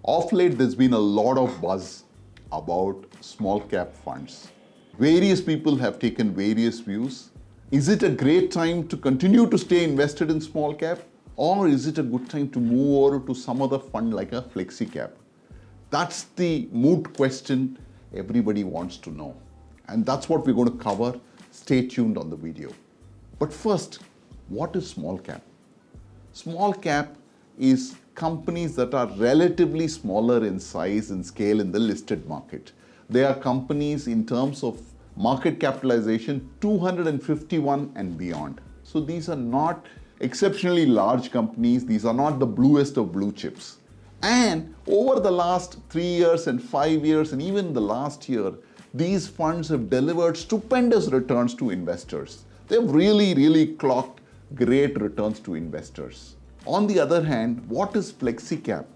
Of late, there's been a lot of buzz about small cap funds. Various people have taken various views. Is it a great time to continue to stay invested in small cap? Or is it a good time to move over to some other fund like a flexi cap? That's the moot question everybody wants to know. And that's what we're going to cover. Stay tuned on the video. But first, what is small cap? Small cap is companies that are relatively smaller in size and scale in the listed market. They are companies in terms of market capitalization 251 and beyond. So these are not exceptionally large companies. These are not the bluest of blue chips. And over the last 3 years and 5 years and even the last year, these funds have delivered stupendous returns to investors. They've really clocked great returns to investors. On the other hand, what is flexi cap?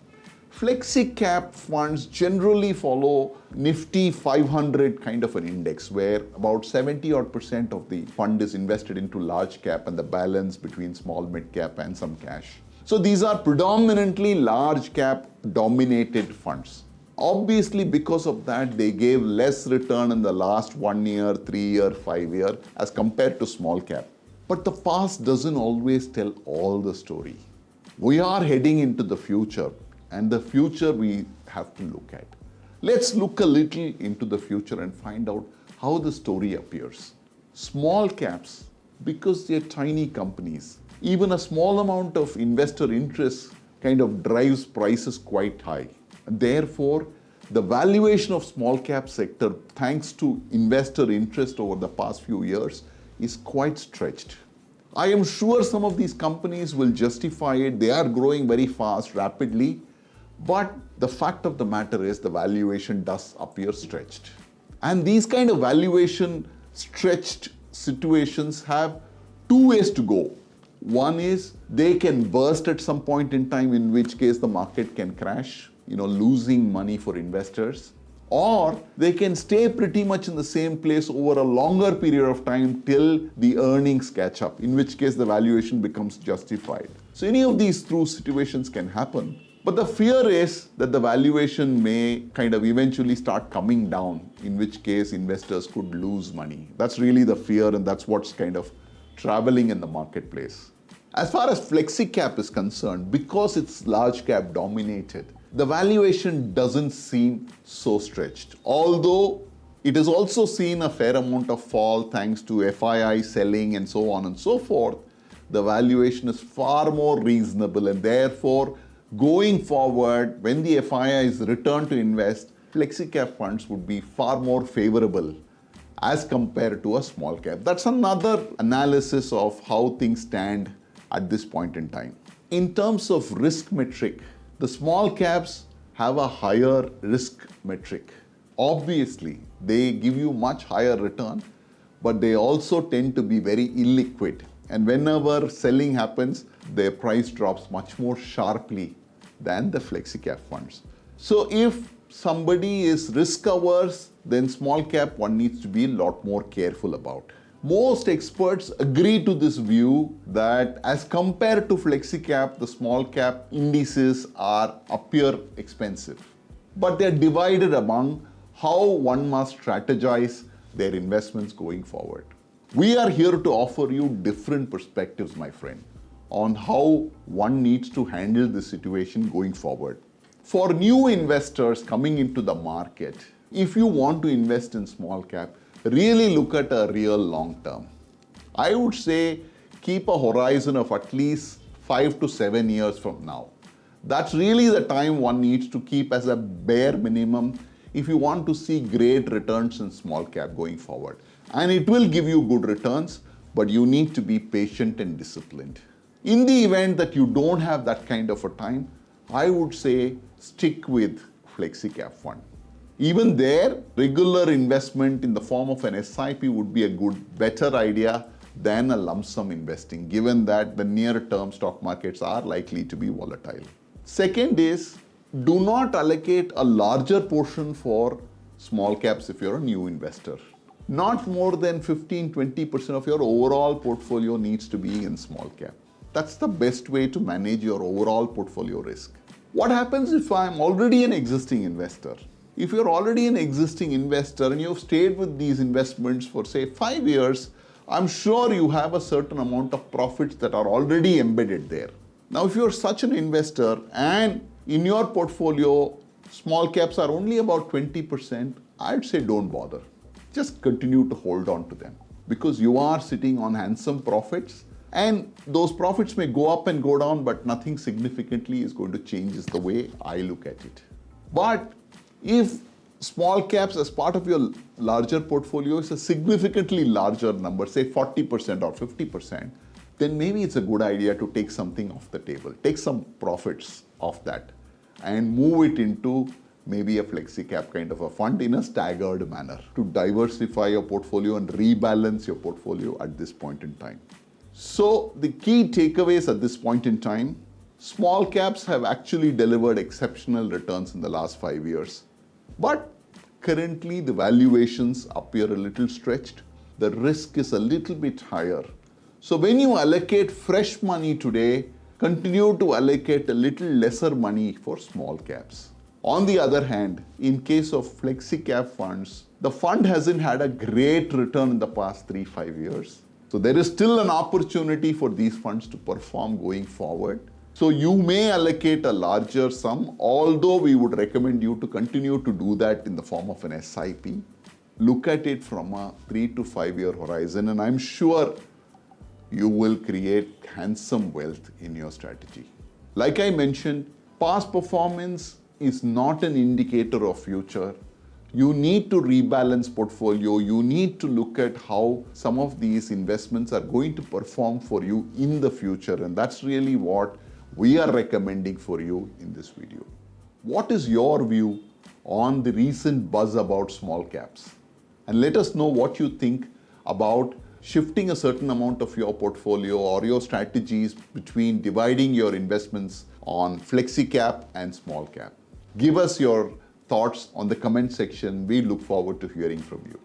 Flexi cap funds generally follow Nifty 500 kind of an index where about 70% of the fund is invested into large cap and the balance between small mid cap and some cash. So these are predominantly large cap dominated funds. Obviously, because of that, they gave less return in the last 1 year, 3 year, 5 year as compared to small cap. But the past doesn't always tell all the story. We are heading into the future, and the future we have to look at. Let's look a little into the future and find out how the story appears. Small caps, because they're tiny companies, even a small amount of investor interest kind of drives prices quite high. Therefore, the valuation of small cap sector, thanks to investor interest over the past few years, is quite stretched. I am sure some of these companies will justify it. They are growing very fast, rapidly. But the fact of the matter is the valuation does appear stretched. And these kind of valuation stretched situations have two ways to go. One is they can burst at some point in time, in which case the market can crash, losing money for investors. Or they can stay pretty much in the same place over a longer period of time till the earnings catch up, in which case the valuation becomes justified. So any of these two situations can happen. But the fear is that the valuation may kind of eventually start coming down, in which case investors could lose money. That's really the fear, and that's what's kind of traveling in the marketplace. As far as flexi cap is concerned, because it's large cap dominated, the valuation doesn't seem so stretched. Although it has also seen a fair amount of fall thanks to FII selling and so on and so forth, the valuation is far more reasonable, and therefore going forward, when the FII is returned to invest, flexi cap funds would be far more favorable as compared to a small cap. That's another analysis of how things stand at this point in time. In terms of risk metric, the small caps have a higher risk metric. Obviously, they give you much higher return, but they also tend to be very illiquid. And whenever selling happens, their price drops much more sharply than the flexi cap funds. So if somebody is risk averse, then small cap one needs to be a lot more careful about. Most experts agree to this view that as compared to flexi cap, the small cap indices appear expensive. But they're divided among how one must strategize their investments going forward. We are here to offer you different perspectives, my friend, on how one needs to handle the situation going forward. For new investors coming into the market, if you want to invest in small cap, really look at a real long term. I would say keep a horizon of at least 5 to 7 years from now. That's really the time one needs to keep as a bare minimum if you want to see great returns in small cap going forward. And it will give you good returns, but you need to be patient and disciplined. In the event that you don't have that kind of a time, I would say stick with flexi cap fund. Even there, regular investment in the form of an SIP would be a better idea than a lump sum investing, given that the near-term stock markets are likely to be volatile. Second is, do not allocate a larger portion for small caps if you're a new investor. Not more than 15-20% of your overall portfolio needs to be in small cap. That's the best way to manage your overall portfolio risk. What happens if I'm already an existing investor? If you're already an existing investor and you've stayed with these investments for say 5 years, I'm sure you have a certain amount of profits that are already embedded there. Now, if you're such an investor and in your portfolio, small caps are only about 20%, I'd say don't bother. Just continue to hold on to them because you are sitting on handsome profits and those profits may go up and go down, but nothing significantly is going to change is the way I look at it. But if small caps as part of your larger portfolio is a significantly larger number, say 40% or 50%, then maybe it's a good idea to take something off the table, take some profits off that and move it into maybe a flexi cap kind of a fund in a staggered manner to diversify your portfolio and rebalance your portfolio at this point in time. So the key takeaways at this point in time, small caps have actually delivered exceptional returns in the last 5 years. But currently the valuations appear a little stretched. The risk is a little bit higher. So when you allocate fresh money today, continue to allocate a little lesser money for small caps. On the other hand, in case of flexi cap funds, the fund hasn't had a great return in the past 3-5 years. So there is still an opportunity for these funds to perform going forward. So you may allocate a larger sum, although we would recommend you to continue to do that in the form of an SIP. Look at it from a 3 to 5 year horizon, and I'm sure you will create handsome wealth in your strategy. Like I mentioned, past performance is not an indicator of future. You need to rebalance portfolio. You need to look at how some of these investments are going to perform for you in the future. And that's really what we are recommending for you in this video. What is your view on the recent buzz about small caps? And let us know what you think about shifting a certain amount of your portfolio or your strategies between dividing your investments on flexi cap and small cap. Give us your thoughts on the comment section. We look forward to hearing from you.